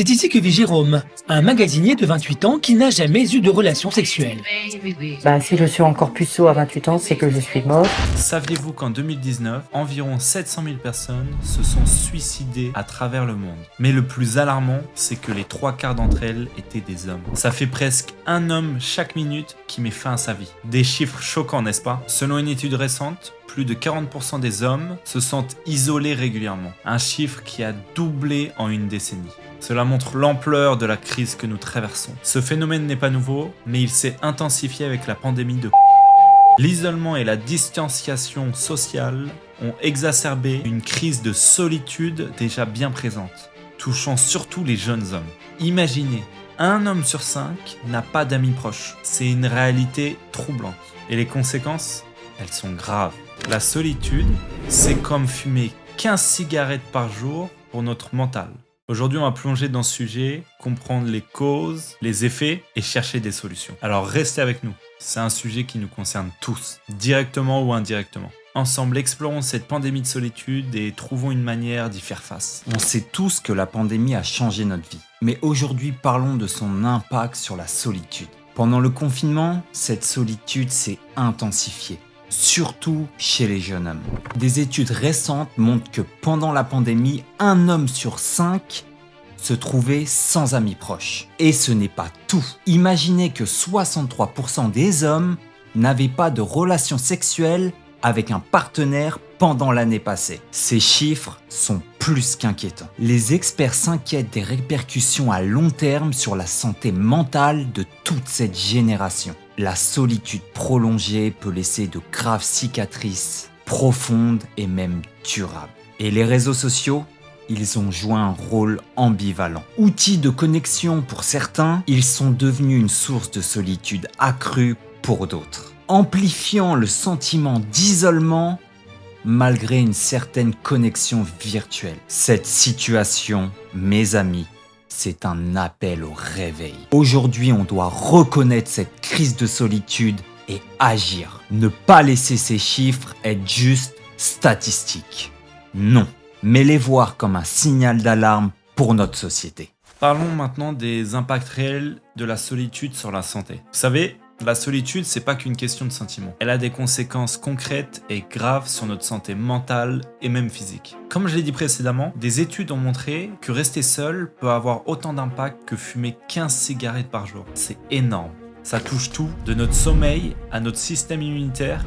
C'est ici que vit Jérôme, un magasinier de 28 ans qui n'a jamais eu de relation sexuelle. Si je suis encore puceau à 28 ans, c'est que je suis mort. Saviez-vous qu'en 2019, environ 700 000 personnes se sont suicidées à travers le monde? Mais le plus alarmant, c'est que les 3/4 d'entre elles étaient des hommes. Ça fait presque un homme chaque minute qui met fin à sa vie. Des chiffres choquants, n'est-ce pas? Selon une étude récente, plus de 40% des hommes se sentent isolés régulièrement. Un chiffre qui a doublé en une décennie. Cela montre l'ampleur de la crise que nous traversons. Ce phénomène n'est pas nouveau, mais il s'est intensifié avec la pandémie de L'isolement et la distanciation sociale ont exacerbé une crise de solitude déjà bien présente, touchant surtout les jeunes hommes. Imaginez, un homme sur 5 n'a pas d'amis proches. C'est une réalité troublante. Et les conséquences, elles sont graves. La solitude, c'est comme fumer 15 cigarettes par jour pour notre mental. Aujourd'hui, on va plonger dans ce sujet, comprendre les causes, les effets et chercher des solutions. Alors restez avec nous, c'est un sujet qui nous concerne tous, directement ou indirectement. Ensemble, explorons cette pandémie de solitude et trouvons une manière d'y faire face. On sait tous que la pandémie a changé notre vie. Mais aujourd'hui, parlons de son impact sur la solitude. Pendant le confinement, cette solitude s'est intensifiée, surtout chez les jeunes hommes. Des études récentes montrent que pendant la pandémie, un homme sur 5 se trouvait sans amis proches. Et ce n'est pas tout. Imaginez que 63% des hommes n'avaient pas de relation sexuelle avec un partenaire pendant l'année passée. Ces chiffres sont plus qu'inquiétants. Les experts s'inquiètent des répercussions à long terme sur la santé mentale de toute cette génération. La solitude prolongée peut laisser de graves cicatrices profondes et même durables. Et les réseaux sociaux, ils ont joué un rôle ambivalent. Outils de connexion pour certains, ils sont devenus une source de solitude accrue pour d'autres, amplifiant le sentiment d'isolement malgré une certaine connexion virtuelle. Cette situation, mes amis, c'est un appel au réveil. Aujourd'hui, on doit reconnaître cette crise de solitude et agir. Ne pas laisser ces chiffres être juste statistiques. Non, mais les voir comme un signal d'alarme pour notre société. Parlons maintenant des impacts réels de la solitude sur la santé. Vous savez, la solitude, c'est pas qu'une question de sentiment. Elle a des conséquences concrètes et graves sur notre santé mentale et même physique. Comme je l'ai dit précédemment, des études ont montré que rester seul peut avoir autant d'impact que fumer 15 cigarettes par jour. C'est énorme. Ça touche tout, de notre sommeil à notre système immunitaire,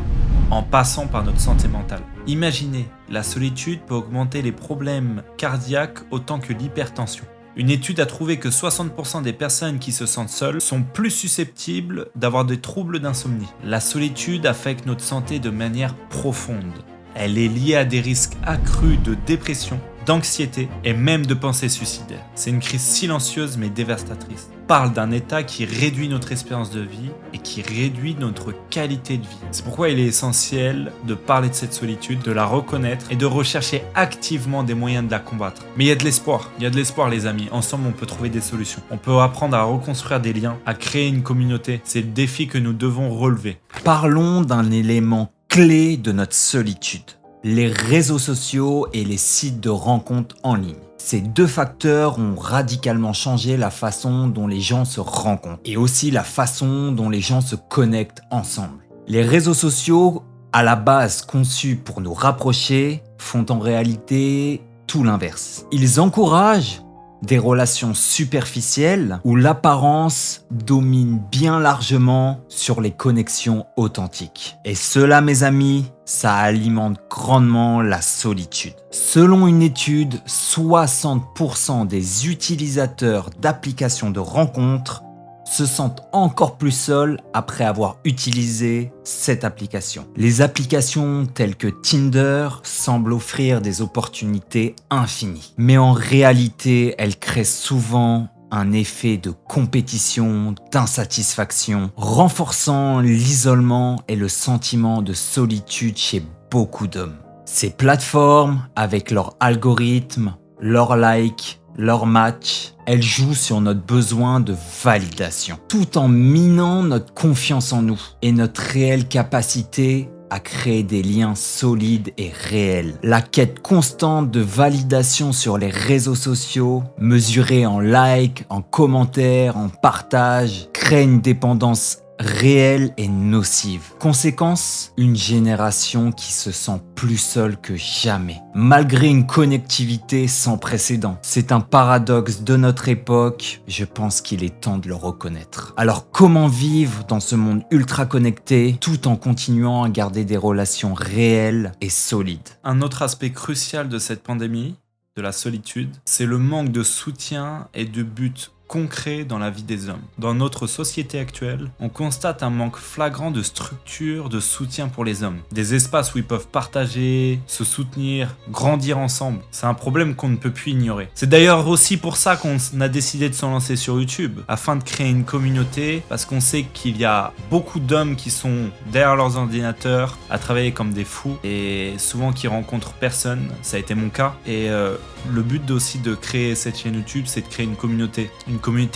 en passant par notre santé mentale. Imaginez, la solitude peut augmenter les problèmes cardiaques autant que l'hypertension. Une étude a trouvé que 60% des personnes qui se sentent seules sont plus susceptibles d'avoir des troubles d'insomnie. La solitude affecte notre santé de manière profonde. Elle est liée à des risques accrus de dépression, d'anxiété et même de pensées suicidaires. C'est une crise silencieuse mais dévastatrice. On parle d'un état qui réduit notre espérance de vie et qui réduit notre qualité de vie. C'est pourquoi il est essentiel de parler de cette solitude, de la reconnaître et de rechercher activement des moyens de la combattre. Mais il y a de l'espoir les amis. Ensemble on peut trouver des solutions. On peut apprendre à reconstruire des liens, à créer une communauté. C'est le défi que nous devons relever. Parlons d'un élément clé de notre solitude. Les réseaux sociaux et les sites de rencontres en ligne. Ces deux facteurs ont radicalement changé la façon dont les gens se rencontrent et aussi la façon dont les gens se connectent ensemble. Les réseaux sociaux, à la base conçus pour nous rapprocher, font en réalité tout l'inverse. Ils encouragent des relations superficielles où l'apparence domine bien largement sur les connexions authentiques. Et cela, mes amis, ça alimente grandement la solitude. Selon une étude, 60% des utilisateurs d'applications de rencontres se sentent encore plus seuls après avoir utilisé cette application. Les applications telles que Tinder semblent offrir des opportunités infinies. Mais en réalité, elles créent souvent un effet de compétition, d'insatisfaction, renforçant l'isolement et le sentiment de solitude chez beaucoup d'hommes. Ces plateformes, avec leurs algorithmes, leurs likes, leurs matchs, elles jouent sur notre besoin de validation, tout en minant notre confiance en nous et notre réelle capacité à créer des liens solides et réels. La quête constante de validation sur les réseaux sociaux, mesurée en likes, en commentaires, en partages, crée une dépendance réelle et nocive. Conséquence, une génération qui se sent plus seule que jamais, malgré une connectivité sans précédent. C'est un paradoxe de notre époque, je pense qu'il est temps de le reconnaître. Alors comment vivre dans ce monde ultra connecté tout en continuant à garder des relations réelles et solides? Un autre aspect crucial de cette pandémie, de la solitude, c'est le manque de soutien et de but concret dans la vie des hommes. Dans notre société actuelle, on constate un manque flagrant de structure, de soutien pour les hommes. Des espaces où ils peuvent partager, se soutenir, grandir ensemble. C'est un problème qu'on ne peut plus ignorer. C'est d'ailleurs aussi pour ça qu'on a décidé de s'en lancer sur YouTube, afin de créer une communauté, parce qu'on sait qu'il y a beaucoup d'hommes qui sont derrière leurs ordinateurs, à travailler comme des fous, et souvent qui rencontrent personne. Ça a été mon cas. Et le but aussi de créer cette chaîne YouTube, c'est de créer une communauté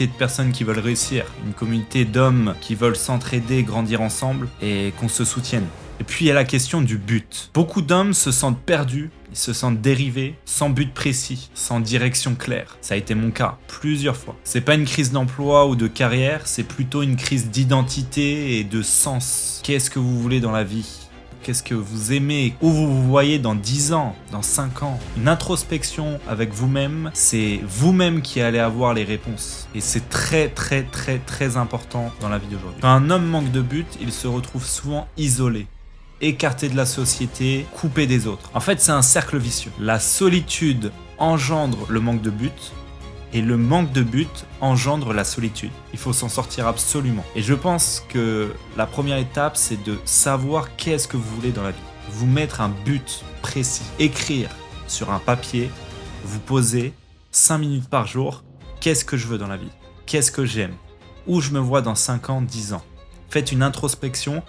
de personnes qui veulent réussir, une communauté d'hommes qui veulent s'entraider, grandir ensemble et qu'on se soutienne. Et puis il y a la question du but. Beaucoup d'hommes se sentent perdus, ils se sentent dérivés, sans but précis, sans direction claire. Ça a été mon cas plusieurs fois. C'est pas une crise d'emploi ou de carrière, c'est plutôt une crise d'identité et de sens. Qu'est-ce que vous voulez dans la vie ? Qu'est-ce que vous aimez? Où vous vous voyez dans 10 ans, dans 5 ans? Une introspection avec vous-même, c'est vous-même qui allez avoir les réponses. Et c'est très très très très important dans la vie d'aujourd'hui. Quand un homme manque de but, il se retrouve souvent isolé, écarté de la société, coupé des autres. En fait, c'est un cercle vicieux. La solitude engendre le manque de but, et le manque de but engendre la solitude. Il faut s'en sortir absolument. Et je pense que la première étape, c'est de savoir qu'est-ce que vous voulez dans la vie. Vous mettre un but précis. Écrire sur un papier, vous poser 5 minutes par jour. Qu'est-ce que je veux dans la vie? Qu'est-ce que j'aime? Où je me vois dans 5 ans, 10 ans? Faites une introspection,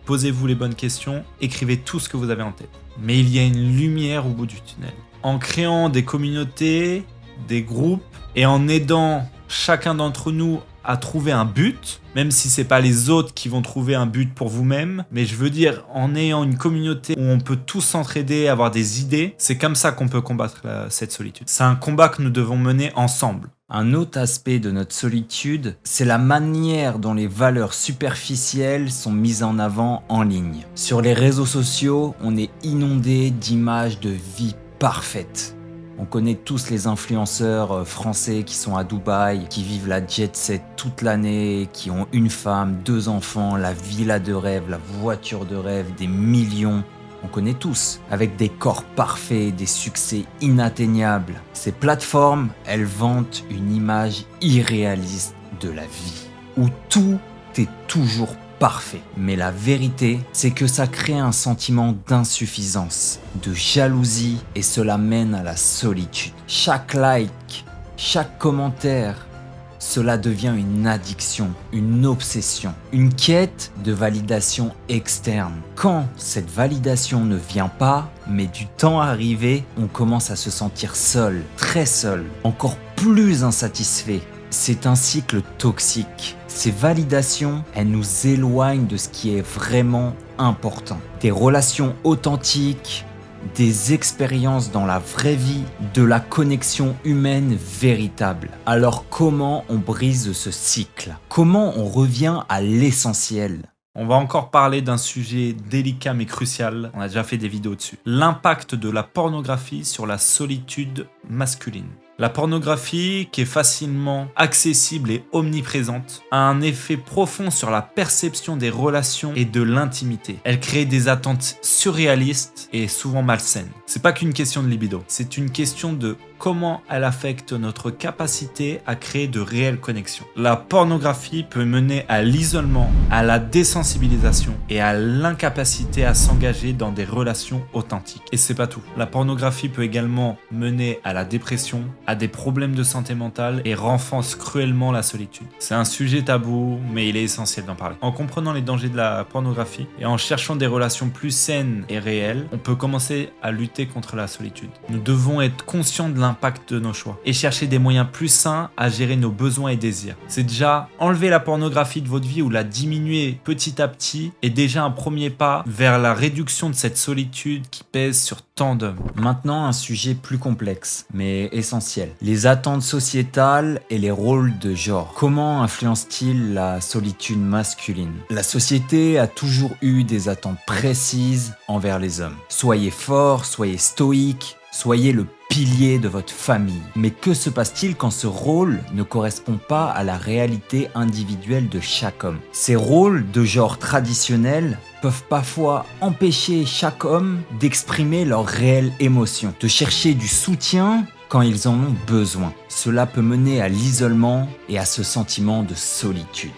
posez-vous les bonnes questions, écrivez tout ce que vous avez en tête. Mais il y a une lumière au bout du tunnel. En créant des communautés, des groupes, et en aidant chacun d'entre nous à trouver un but, même si c'est pas les autres qui vont trouver un but pour vous-même, mais je veux dire en ayant une communauté où on peut tous s'entraider, avoir des idées, c'est comme ça qu'on peut combattre cette solitude. C'est un combat que nous devons mener ensemble. Un autre aspect de notre solitude, c'est la manière dont les valeurs superficielles sont mises en avant en ligne. Sur les réseaux sociaux, on est inondé d'images de vie parfaite. On connaît tous les influenceurs français qui sont à Dubaï, qui vivent la jet set toute l'année, qui ont une femme, 2 enfants, la villa de rêve, la voiture de rêve, des millions. On connaît tous, avec des corps parfaits, des succès inatteignables. Ces plateformes, elles vantent une image irréaliste de la vie, où tout est toujours parfait. Mais la vérité, c'est que ça crée un sentiment d'insuffisance, de jalousie, et cela mène à la solitude. Chaque like, chaque commentaire, cela devient une addiction, une obsession, une quête de validation externe. Quand cette validation ne vient pas, mais du temps arrivé, on commence à se sentir seul, très seul, encore plus insatisfait. C'est un cycle toxique. Ces validations, elles nous éloignent de ce qui est vraiment important. Des relations authentiques, des expériences dans la vraie vie, de la connexion humaine véritable. Alors comment on brise ce cycle? Comment on revient à l'essentiel? On va encore parler d'un sujet délicat mais crucial, on a déjà fait des vidéos dessus. L'impact de la pornographie sur la solitude masculine. La pornographie, qui est facilement accessible et omniprésente, a un effet profond sur la perception des relations et de l'intimité. Elle crée des attentes surréalistes et souvent malsaines. C'est pas qu'une question de libido, c'est une question de comment elle affecte notre capacité à créer de réelles connexions. La pornographie peut mener à l'isolement, à la désensibilisation et à l'incapacité à s'engager dans des relations authentiques. Et c'est pas tout. La pornographie peut également mener à la dépression, à des problèmes de santé mentale et renforce cruellement la solitude. C'est un sujet tabou, mais il est essentiel d'en parler. En comprenant les dangers de la pornographie et en cherchant des relations plus saines et réelles, on peut commencer à lutter contre la solitude. Nous devons être conscients de l'impact l'impact de nos choix et chercher des moyens plus sains à gérer nos besoins et désirs. C'est déjà enlever la pornographie de votre vie ou la diminuer petit à petit est déjà un premier pas vers la réduction de cette solitude qui pèse sur tant d'hommes. Maintenant, un sujet plus complexe, mais essentiel. Les attentes sociétales et les rôles de genre. Comment influencent-ils la solitude masculine? La société a toujours eu des attentes précises envers les hommes. Soyez forts, soyez stoïques, soyez le pilier de votre famille. Mais que se passe-t-il quand ce rôle ne correspond pas à la réalité individuelle de chaque homme? Ces rôles de genre traditionnels peuvent parfois empêcher chaque homme d'exprimer leurs réelles émotions, de chercher du soutien quand ils en ont besoin. Cela peut mener à l'isolement et à ce sentiment de solitude,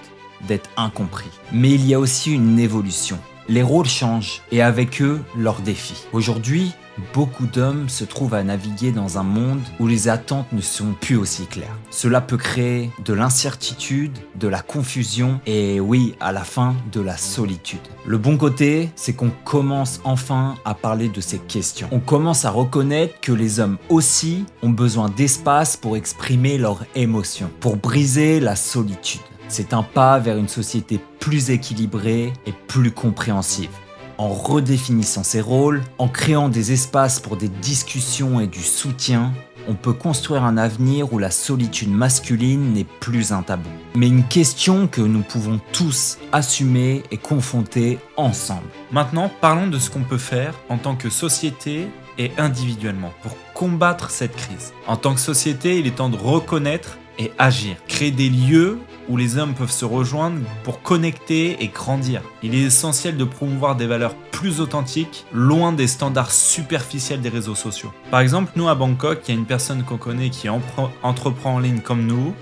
d'être incompris. Mais il y a aussi une évolution. Les rôles changent et avec eux, leurs défis. Aujourd'hui, beaucoup d'hommes se trouvent à naviguer dans un monde où les attentes ne sont plus aussi claires. Cela peut créer de l'incertitude, de la confusion et oui, à la fin, de la solitude. Le bon côté, c'est qu'on commence enfin à parler de ces questions. On commence à reconnaître que les hommes aussi ont besoin d'espace pour exprimer leurs émotions, pour briser la solitude. C'est un pas vers une société plus équilibrée et plus compréhensive. En redéfinissant ses rôles, en créant des espaces pour des discussions et du soutien, on peut construire un avenir où la solitude masculine n'est plus un tabou, mais une question que nous pouvons tous assumer et confronter ensemble. Maintenant, parlons de ce qu'on peut faire en tant que société et individuellement pour combattre cette crise. En tant que société, il est temps de reconnaître et agir. Créer des lieux où les hommes peuvent se rejoindre pour connecter et grandir. Il est essentiel de promouvoir des valeurs plus authentiques, loin des standards superficiels des réseaux sociaux. Par exemple, nous à Bangkok, il y a une personne qu'on connaît qui entreprend en ligne comme nous.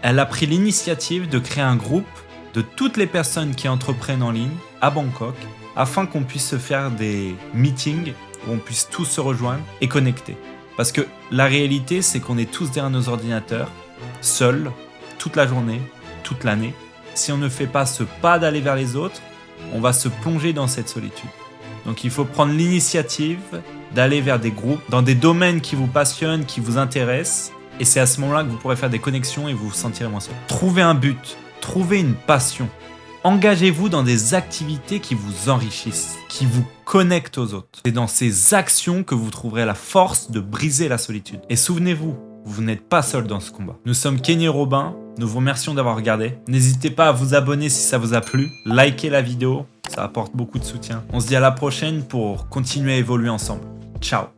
Elle a pris l'initiative de créer un groupe de toutes les personnes qui entreprennent en ligne à Bangkok afin qu'on puisse se faire des meetings où on puisse tous se rejoindre et connecter. Parce que la réalité, c'est qu'on est tous derrière nos ordinateurs, seuls, toute la journée, toute l'année. Si on ne fait pas ce pas d'aller vers les autres, on va se plonger dans cette solitude. Donc il faut prendre l'initiative d'aller vers des groupes, dans des domaines qui vous passionnent, qui vous intéressent, et c'est à ce moment-là que vous pourrez faire des connexions et vous vous sentirez moins seul. Trouvez un but, trouvez une passion. Engagez-vous dans des activités qui vous enrichissent, qui vous connectent aux autres. C'est dans ces actions que vous trouverez la force de briser la solitude. Et souvenez-vous, vous n'êtes pas seul dans ce combat. Nous sommes Kenny et Robin, nous vous remercions d'avoir regardé. N'hésitez pas à vous abonner si ça vous a plu, likez la vidéo, ça apporte beaucoup de soutien. On se dit à la prochaine pour continuer à évoluer ensemble. Ciao!